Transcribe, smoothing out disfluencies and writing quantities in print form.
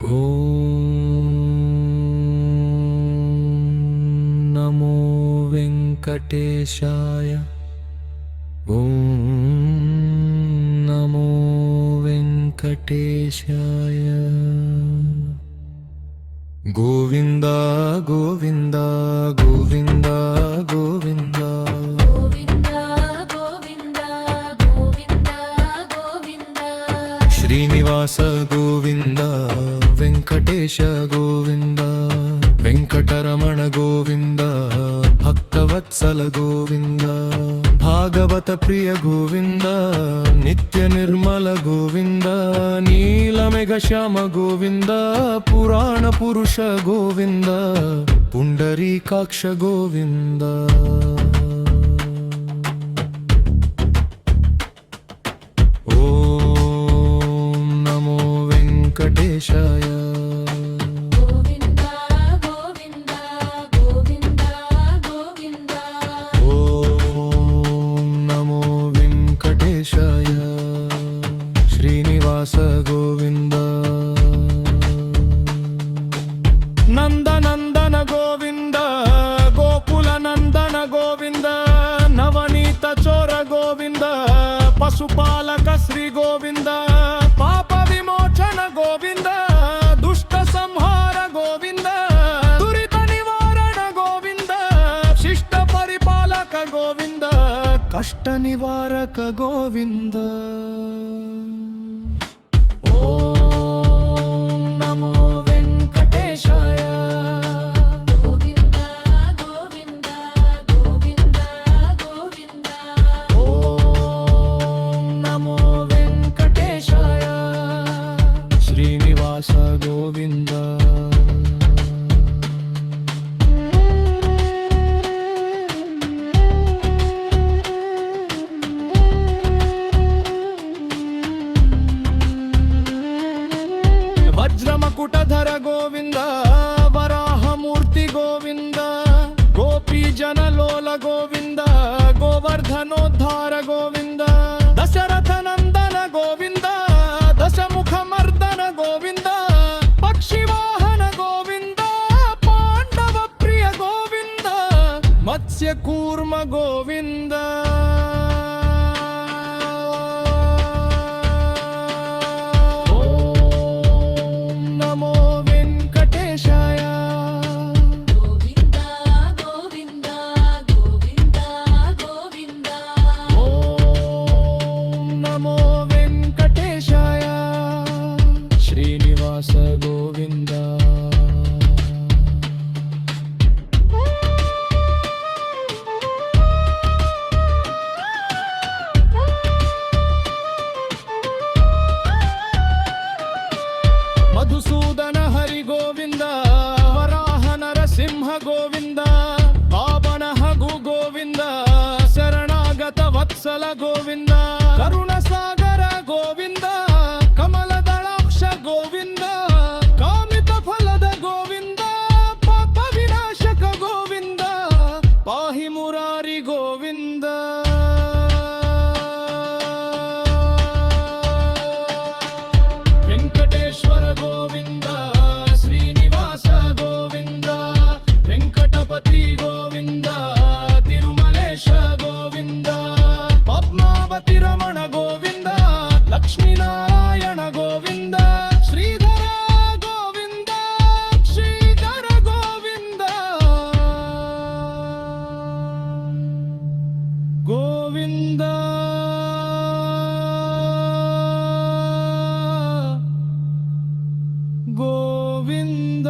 ఓం నమో వెంకటేశాయ. ఓం నమో వెంకటేశాయ. గోవింద గోవింద గోవింద గోవింద శ్రీనివాస గోవింద, వెంకటేశ గోవింద, వెంకటరమణ గోవింద, భక్తవత్సల గోవింద, భాగవత ప్రియ గోవింద, నిత్య నిర్మల గోవింద, నీలమెఘ శ్యామ గోవింద, పురాణ పురుష గోవింద, పుండరీకాక్ష గోవింద. వెంకటేశాయ. గోవింద గోవింద గోవింద గోవింద. ఓం నమో వెంకటేశాయ. శ్రీనివాస గోవింద. నందనందన గోవింద, గోకుల నందన గోవింద, నవనీత చోర గోవింద, పశుపాలక శ్రీ గోవింద, పాప విమోచన గోవింద, దుష్ట సంహార గోవింద, దురిత నివారణ గోవింద, శిష్ట పరిపాలక గోవింద, కష్ట నివారక గోవింద. ఓం నమో వెంకటేశాయ. గోవింద గోవింద గోవింద గోవింద. ఓం నమో వెంకటేశాయ. శ్రీనివాస గోవింద. వజ్రమకుటధర గోవింద, వరాహమూర్తి గోవింద, గోపీ జనలోల గోవింద, గోవర్ధనోద్ధార గోవింద, దశరథ నందన గోవింద, దశముఖ మర్దన గోవింద, పక్షివాహన గోవింద, పాండవ ప్రియ గోవింద, మత్స్య కూర్మ గోవింద. ఓం నమో వెంకటేశాయ. గోవింద గోవింద గోవింద గోవింద. ఓం నమో వెంకటేశాయ. శ్రీనివాస గోవింద. మధుసూదన హరి గోవింద, వరాహ నరసింహ గోవింద, పావన హగు గోవింద, శరణాగత వత్సల గోవింద, కరుణ సాగర గోవింద, కమల దళాక్ష గోవింద, కామిత ఫలద గోవింద, పాప వినాశక గోవింద, పాహి మురారి గోవింద. వెంకటేశ్వర గోవింద, శ్రీనివాస గోవింద, వెంకటపతి గోవింద, తిరుమలేశ గోవింద, పద్మావతి రమణ గోవింద, లక్ష్మీనారాయణ గోవింద, శ్రీధర గోవింద, శ్రీధర గోవింద. గోవింద గోవింద.